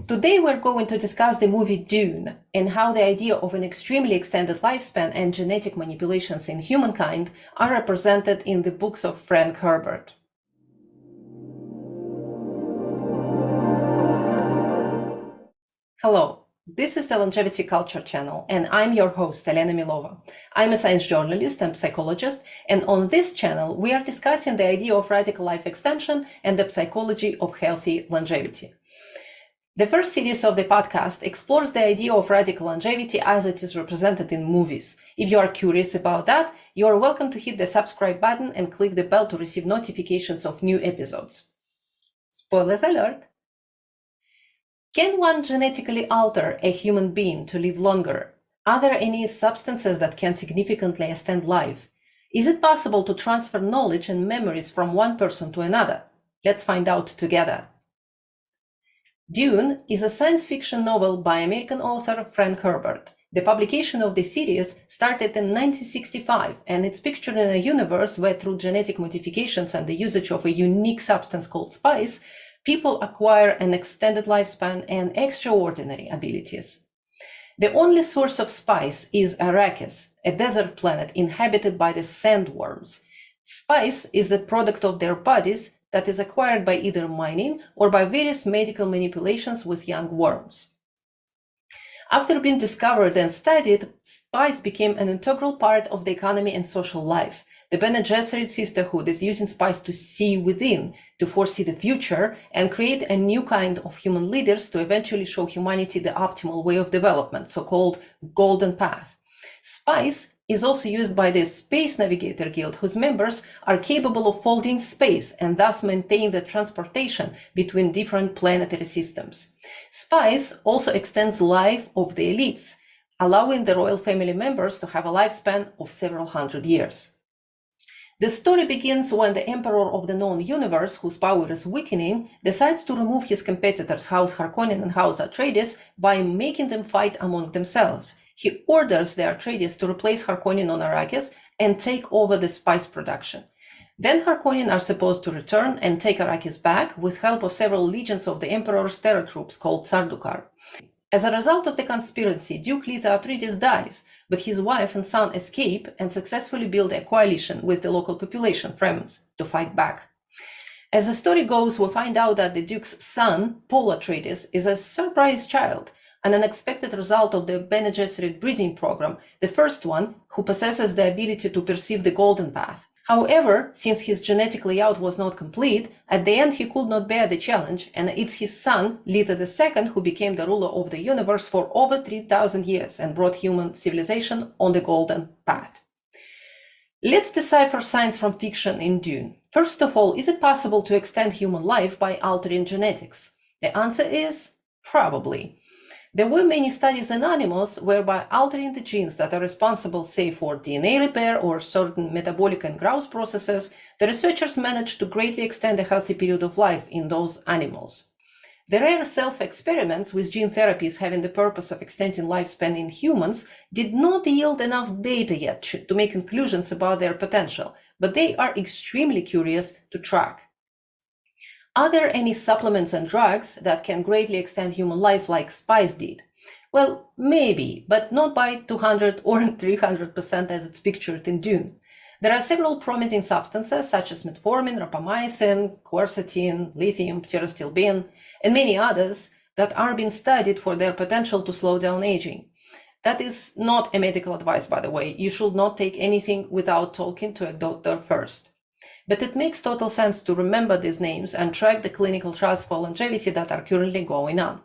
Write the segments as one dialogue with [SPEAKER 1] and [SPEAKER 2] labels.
[SPEAKER 1] Today we're going to discuss the movie Dune and how the idea of an extremely extended lifespan and genetic manipulations in humankind are represented in the books of Frank Herbert. Hello, this is the Longevity Culture channel and I'm your host, Elena Milova. I'm a science journalist and psychologist, and on this channel we are discussing the idea of radical life extension and the psychology of healthy longevity. The first series of the podcast explores the idea of radical longevity as it is represented in movies. If you are curious about that, you are welcome to hit the subscribe button and click the bell to receive notifications of new episodes. Spoilers alert! Can one genetically alter a human being to live longer? Are there any substances that can significantly extend life? Is it possible to transfer knowledge and memories from one person to another? Let's find out together. Dune is a science fiction novel by American author Frank Herbert. The publication of the series started in 1965, and it's pictured in a universe where through genetic modifications and the usage of a unique substance called spice, people acquire an extended lifespan and extraordinary abilities. The only source of spice is Arrakis, a desert planet inhabited by the sandworms. Spice is the product of their bodies that is acquired by either mining or by various medical manipulations with young worms. After being discovered and studied, spice became an integral part of the economy and social life. The Bene Gesserit sisterhood is using spice to see within, to foresee the future, and create a new kind of human leaders to eventually show humanity the optimal way of development, so-called golden path. Spice is also used by the Space Navigator Guild, whose members are capable of folding space and thus maintain the transportation between different planetary systems. Spice also extends life of the elites, allowing the royal family members to have a lifespan of several hundred years. The story begins when the emperor of the known universe, whose power is weakening, decides to remove his competitors House Harkonnen and House Atreides by making them fight among themselves. He orders the Atreides to replace Harkonnen on Arrakis and take over the spice production. Then Harkonnen are supposed to return and take Arrakis back with help of several legions of the Emperor's terror troops called Sardaukar. As a result of the conspiracy, Duke Leto Atreides dies, but his wife and son escape and successfully build a coalition with the local population, Fremens, to fight back. As the story goes, we find out that the Duke's son, Paul Atreides, is a surprise child, an unexpected result of the Bene Gesserit breeding program, the first one who possesses the ability to perceive the golden path. However, since his genetic layout was not complete, at the end he could not bear the challenge, and it's his son, Leto II, who became the ruler of the universe for over 3,000 years and brought human civilization on the golden path. Let's decipher science from fiction in Dune. First of all, is it possible to extend human life by altering genetics? The answer is probably. There were many studies in animals whereby altering the genes that are responsible, say, for DNA repair or certain metabolic and growth processes, the researchers managed to greatly extend a healthy period of life in those animals. The rare self-experiments with gene therapies having the purpose of extending lifespan in humans did not yield enough data yet to make conclusions about their potential, but they are extremely curious to track. Are there any supplements and drugs that can greatly extend human life like spice did? Well, maybe, but not by 200 or 300% as it's pictured in Dune. There are several promising substances such as metformin, rapamycin, quercetin, lithium, pterostilbene, and many others that are being studied for their potential to slow down aging. That is not a medical advice, by the way. You should not take anything without talking to a doctor first. But it makes total sense to remember these names and track the clinical trials for longevity that are currently going on.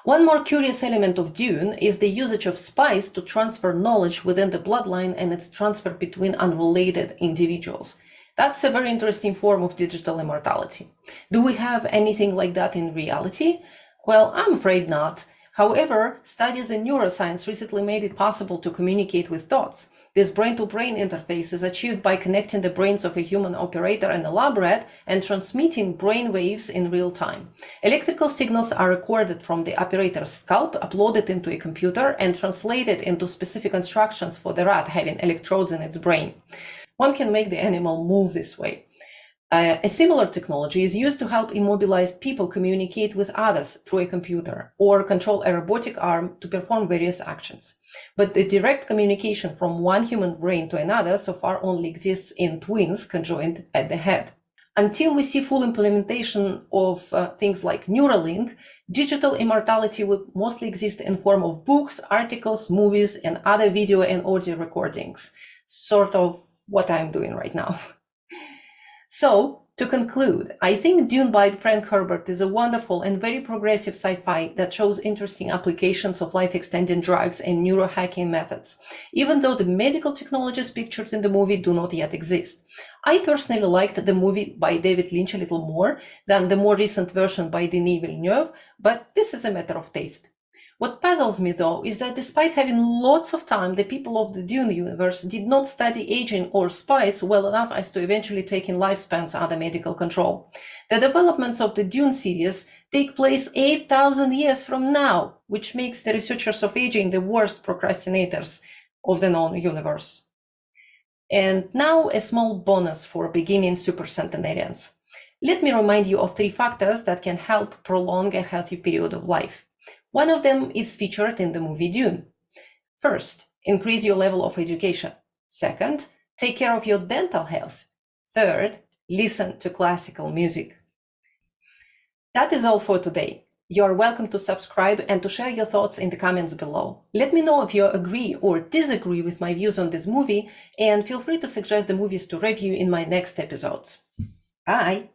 [SPEAKER 1] One more curious element of Dune is the usage of spice to transfer knowledge within the bloodline and its transfer between unrelated individuals. That's a very interesting form of digital immortality. Do we have anything like that in reality? Well, I'm afraid not. However, studies in neuroscience recently made it possible to communicate with thoughts. This brain-to-brain interface is achieved by connecting the brains of a human operator and a lab rat and transmitting brain waves in real time. Electrical signals are recorded from the operator's scalp, uploaded into a computer, and translated into specific instructions for the rat having electrodes in its brain. One can make the animal move this way. A similar technology is used to help immobilized people communicate with others through a computer or control a robotic arm to perform various actions. But the direct communication from one human brain to another so far only exists in twins conjoined at the head. Until we see full implementation of things like Neuralink, digital immortality would mostly exist in form of books, articles, movies, and other video and audio recordings, sort of what I'm doing right now. So, to conclude, I think Dune by Frank Herbert is a wonderful and very progressive sci-fi that shows interesting applications of life-extending drugs and neurohacking methods, even though the medical technologies pictured in the movie do not yet exist. I personally liked the movie by David Lynch a little more than the more recent version by Denis Villeneuve, but this is a matter of taste. What puzzles me, though, is that despite having lots of time, the people of the Dune universe did not study aging or spice well enough as to eventually take in lifespans under medical control. The developments of the Dune series take place 8,000 years from now, which makes the researchers of aging the worst procrastinators of the known universe. And now a small bonus for beginning supercentenarians. Let me remind you of 3 factors that can help prolong a healthy period of life. One of them is featured in the movie Dune. First, increase your level of education. Second, take care of your dental health. Third, listen to classical music. That is all for today. You are welcome to subscribe and to share your thoughts in the comments below. Let me know if you agree or disagree with my views on this movie, and feel free to suggest the movies to review in my next episodes. Bye!